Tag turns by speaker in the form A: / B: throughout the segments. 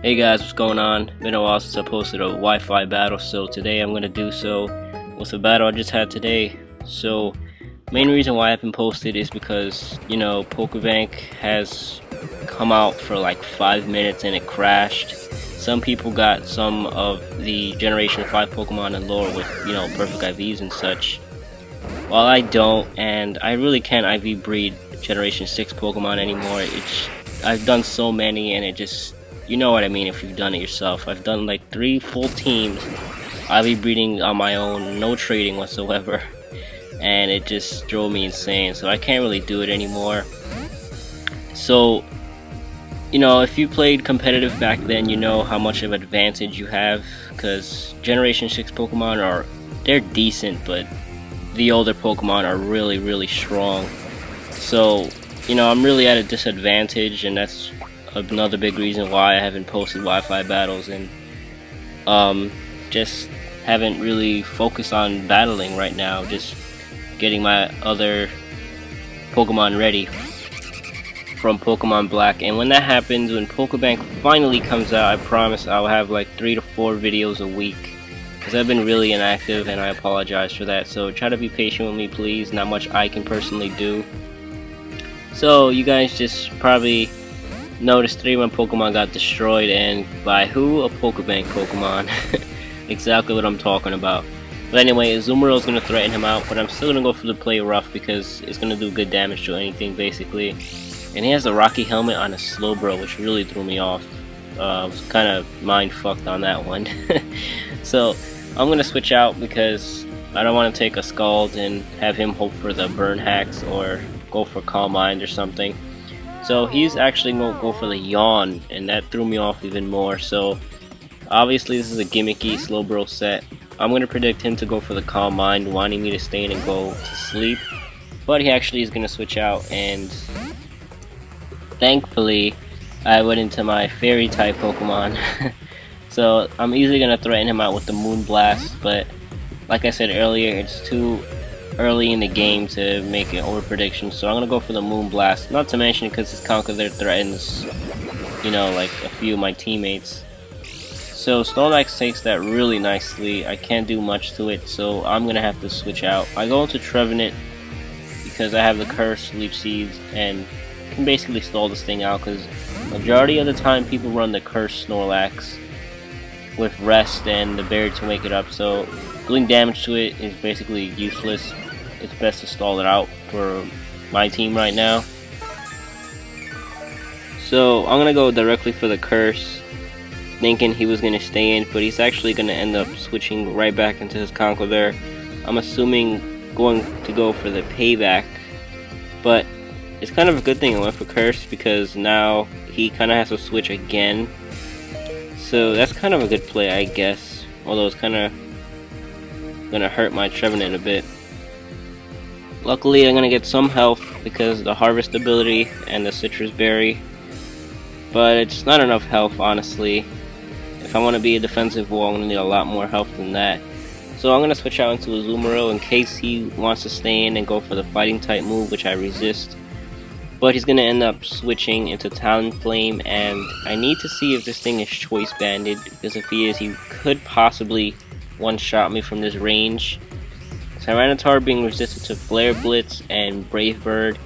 A: Hey guys, what's going on? Been a while since I posted a Wi-Fi battle, so today I'm gonna do so with a battle I just had today. So, main reason why I haven't posted is because, you know, Pokebank has come out for like 5 minutes and it crashed. Some people got some of the Generation 5 Pokemon and lore with, you know, perfect IVs and such. While I don't, and I really can't IV breed Generation 6 Pokemon anymore. I've done so many and it just, you know what I mean if you've done it yourself. I've done like 3 full teams IV breeding on my own, no trading whatsoever, and it just drove me insane, so I can't really do it anymore. So, you know, if you played competitive back then, you know how much of an advantage you have, because Generation 6 Pokemon they're decent, but the older Pokemon are really strong. So, you know, I'm really at a disadvantage, and that's another big reason why I haven't posted Wi-Fi battles, and just haven't really focused on battling right now, just getting my other Pokemon ready from Pokemon Black. And when that happens, when Pokebank finally comes out, I promise I'll have like 3 to 4 videos a week, because I've been really inactive and I apologize for that. So try to be patient with me, please. Not much I can personally do. So you guys just probably noticed 3 of my Pokemon got destroyed, and by who? A Pokebank Pokemon. Exactly what I'm talking about. But anyway, Azumarill is going to threaten him out, but I'm still going to go for the play rough because it's going to do good damage to anything basically. And he has a Rocky Helmet on a Slowbro, which really threw me off. I was kind of mind fucked on that one. So I'm going to switch out because I don't want to take a Scald and have him hope for the Burn Hacks or go for Calm Mind or something. So he's actually going to go for the Yawn, and that threw me off even more. So obviously this is a gimmicky Slowbro set. I'm going to predict him to go for the Calm Mind, wanting me to stay in and go to sleep. But he actually is going to switch out, and thankfully I went into my Fairy type Pokemon. So I'm easily going to threaten him out with the Moon Blast, but like I said earlier, it's too early in the game to make an over prediction, so I'm gonna go for the Moon Blast. Not to mention because his Conkeldurr threatens, you know, like a few of my teammates. So Snorlax takes that really nicely. I can't do much to it, so I'm gonna have to switch out. I go into Trevenant because I have the Curse, Leech Seeds, and can basically stall this thing out, because majority of the time people run the Curse Snorlax with Rest and the Berry to wake it up, so doing damage to it is basically useless. It's best to stall it out for my team right now. So I'm gonna go directly for the Curse, thinking he was gonna stay in, but he's actually gonna end up switching right back into his Conkeldurr. I'm assuming going to go for the Payback, but it's kind of a good thing I went for Curse because now he kind of has to switch again. So that's kind of a good play, I guess, although it's kind of gonna hurt my Trevenant a bit. Luckily I'm gonna get some health because of the Harvest ability and the Citrus Berry, but it's not enough health, honestly. If I want to be a defensive wall, I'm gonna need a lot more health than that. So I'm gonna switch out into Azumarill in case he wants to stay in and go for the fighting type move, which I resist. But he's gonna end up switching into Talonflame, and I need to see if this thing is choice banded, because if he is, he could possibly one-shot me from this range. Tyranitar being resistant to Flare Blitz and Brave Bird.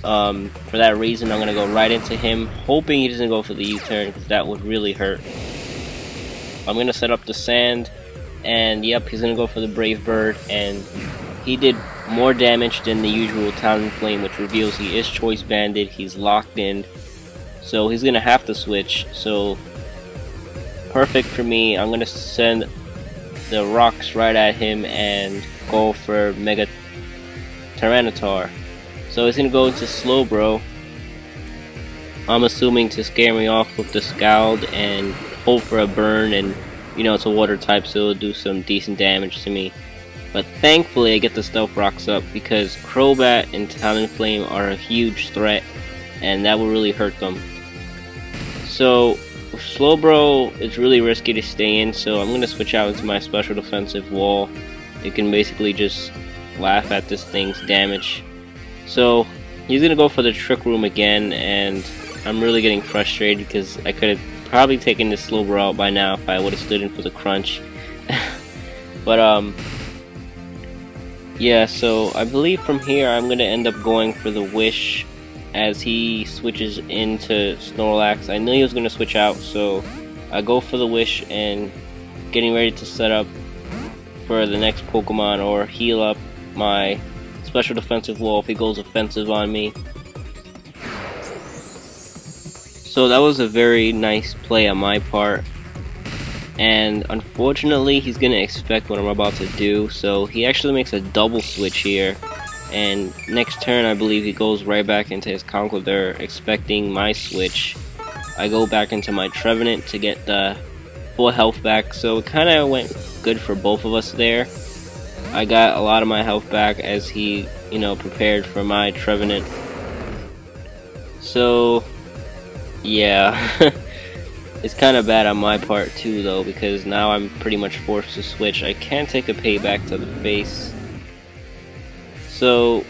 A: For that reason, I'm going to go right into him, hoping he doesn't go for the U-turn, because that would really hurt. I'm going to set up the Sand, and yep, he's going to go for the Brave Bird, and he did more damage than the usual Talonflame, which reveals he is choice banded, he's locked in, so he's going to have to switch. So perfect for me. I'm going to send the rocks right at him and go for Mega Tyranitar. So he's gonna go into Slowbro, I'm assuming, to scare me off with the Scald and hope for a burn, and you know it's a water type, so it'll do some decent damage to me. But thankfully I get the Stealth Rocks up because Crobat and Talonflame are a huge threat, and that will really hurt them. So with Slowbro, it's really risky to stay in, so I'm going to switch out into my special defensive wall. It can basically just laugh at this thing's damage. So he's going to go for the Trick Room again, and I'm really getting frustrated because I could have probably taken this Slowbro out by now if I would have stood in for the crunch. But yeah, so I believe from here I'm gonna end up going for the Wish as he switches into Snorlax. I knew he was gonna switch out, so I go for the Wish and getting ready to set up for the next Pokemon or heal up my special defensive wall if he goes offensive on me. So that was a very nice play on my part, and unfortunately he's gonna expect what I'm about to do, so he actually makes a double switch here, and next turn I believe he goes right back into his Conkeldurr expecting my switch. I go back into my Trevenant to get the full health back, so it kinda went good for both of us there. I got a lot of my health back as he, you know, prepared for my Trevenant. So yeah, it's kind of bad on my part too though, because now I'm pretty much forced to switch. I can't take a payback to the face. So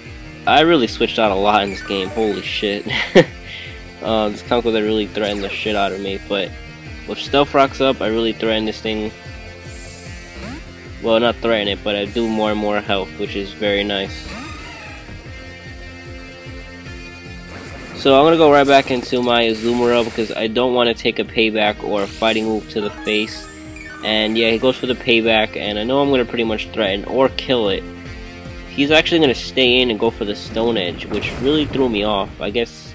A: I really switched out a lot in this game, holy shit. This Conkeldurr really threatened the shit out of me, but with Stealth Rocks up, I really threaten this thing. Well, not threaten it, but I do more and more health, which is very nice. So I'm gonna go right back into my Azumarill because I don't want to take a payback or a fighting move to the face. And yeah, he goes for the payback, and I know I'm gonna pretty much threaten or kill it. He's actually gonna stay in and go for the Stone Edge, which really threw me off. I guess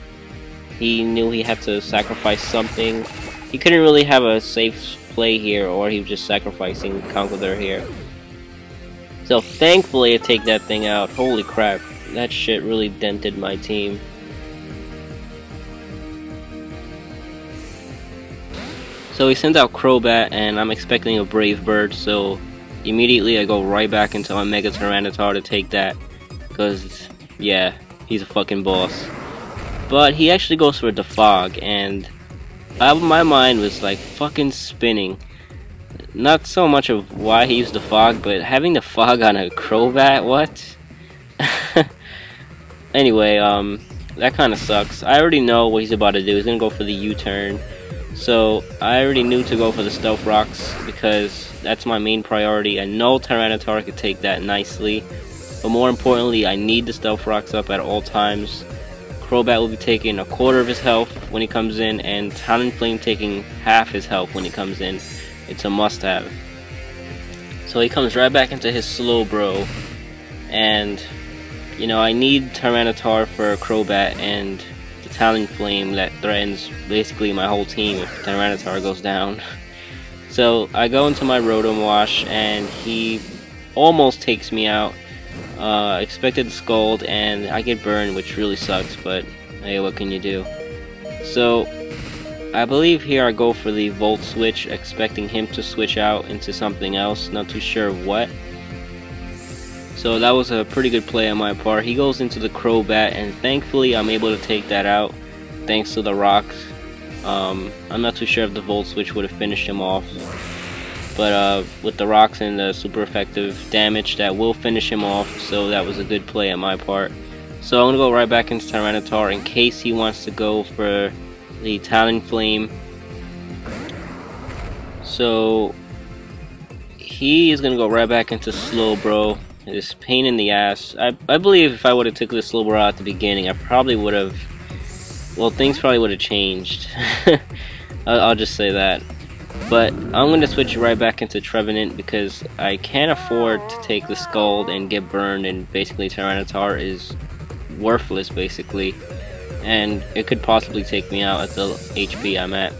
A: he knew he had to sacrifice something. He couldn't really have a safe play here, or he was just sacrificing Conkeldurr here. So thankfully I take that thing out. Holy crap, that shit really dented my team. So he sends out Crobat, and I'm expecting a Brave Bird, so immediately I go right back into my Mega Tyranitar to take that, because, yeah, he's a fucking boss. But he actually goes for a Defog, and my mind was like fucking spinning. Not so much of why he used Defog, but having the fog on a Crobat, what? Anyway, that kind of sucks. I already know what he's about to do. He's gonna go for the U-turn. So I already knew to go for the Stealth Rocks because that's my main priority. I know Tyranitar could take that nicely, but more importantly, I need the Stealth Rocks up at all times. Crobat will be taking a quarter of his health when he comes in, and Talonflame taking half his health when he comes in. It's a must-have. So he comes right back into his Slowbro, and you know, I need Tyranitar for Crobat and Talonflame that threatens basically my whole team if Tyranitar goes down. So I go into my Rotom Wash, and he almost takes me out. Expected Scald, and I get burned, which really sucks, but hey, what can you do? So I believe here I go for the Volt Switch, expecting him to switch out into something else, not too sure what. So that was a pretty good play on my part. He goes into the Crobat, and thankfully I'm able to take that out thanks to the rocks. I'm not too sure if the Volt Switch would have finished him off, but with the rocks and the super effective damage, that will finish him off, so that was a good play on my part. So I'm going to go right back into Tyranitar in case he wants to go for the Talonflame. So he is going to go right back into Slowbro. This pain in the ass. I believe if I would have took this Slowbro out at the beginning, I probably would have, well, things probably would have changed. I'll just say that. But I'm going to switch right back into Trevenant because I can't afford to take the Scald and get burned, and basically Tyranitar is worthless basically, and it could possibly take me out at the HP I'm at.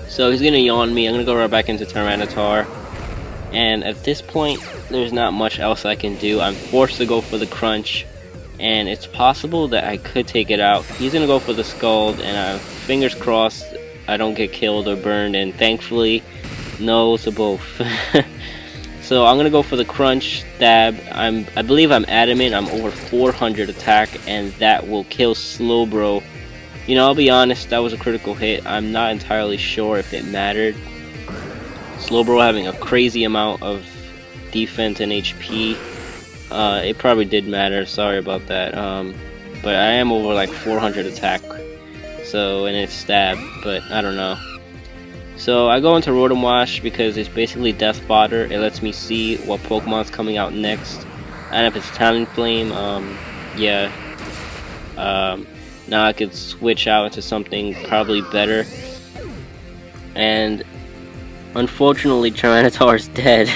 A: So he's going to yawn me. I'm going to go right back into Tyranitar, and at this point there's not much else I can do. I'm forced to go for the Crunch, and it's possible that I could take it out. He's going to go for the Scald, and fingers crossed I don't get killed or burned, and thankfully no to both. So I'm gonna go for the Crunch stab. I believe I'm adamant. I'm over 400 attack, and that will kill Slowbro. You know, I'll be honest, that was a critical hit. I'm not entirely sure if it mattered. Slowbro having a crazy amount of defense and HP, it probably did matter. Sorry about that. But I am over like 400 attack. So, and it's stab, but I don't know. So I go into Rotom Wash because it's basically death fodder. It lets me see what Pokemon's coming out next. And if it's Talonflame, yeah. Now I could switch out into something probably better. And unfortunately Tyranitar's dead.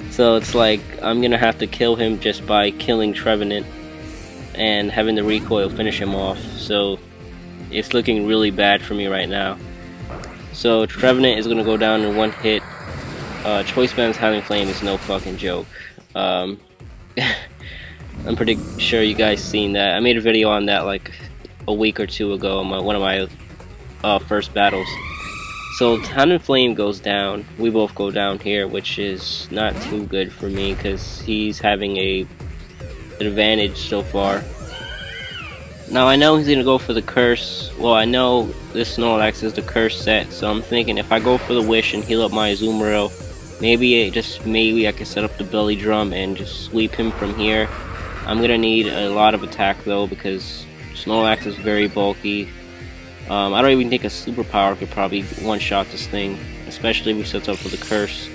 A: So it's like I'm gonna have to kill him just by killing Trevenant and having the recoil finish him off. So it's looking really bad for me right now. So Trevenant is gonna go down in one hit. Choice Band's Talonflame is no fucking joke. I'm pretty sure you guys seen that. I made a video on that like a week or two ago on one of my first battles. So Talonflame goes down. We both go down here, which is not too good for me because he's having an advantage so far. Now I know he's gonna go for the curse. Well, I know this Snorlax is the curse set, so I'm thinking if I go for the wish and heal up my Azumarill, maybe I can set up the belly drum and just sweep him from here. I'm gonna need a lot of attack though because Snorlax is very bulky. I don't even think a superpower could probably one-shot this thing, especially if he sets up for the curse,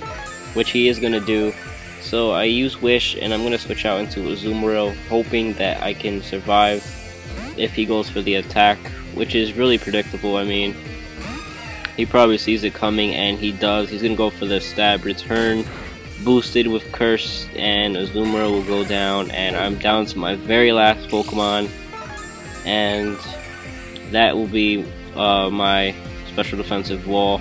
A: which he is gonna do. So I use wish and I'm gonna switch out into Azumarill, hoping that I can survive if he goes for the attack, which is really predictable. I mean, he probably sees it coming and he does. He's gonna go for the stab return, boosted with curse, and Azumarill will go down, and I'm down to my very last Pokemon, and that will be my special defensive wall.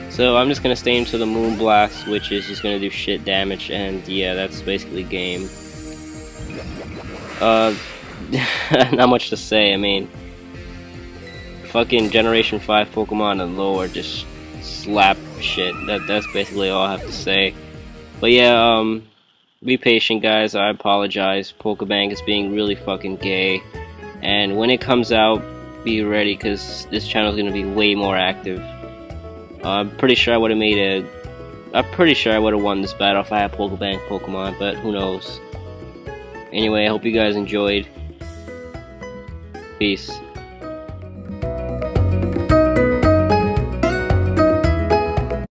A: So I'm just gonna stay into the Moonblast, which is just gonna do shit damage, and yeah, that's basically game. Not much to say. I mean, fucking Generation 5 Pokemon and lower just slap shit. That's basically all I have to say. But yeah, be patient guys, I apologize. Pokebank is being really fucking gay. And when it comes out, be ready because this channel is going to be way more active. I'm pretty sure I would have won this battle if I had Pokebank Pokemon, but who knows. Anyway, I hope you guys enjoyed. Peace.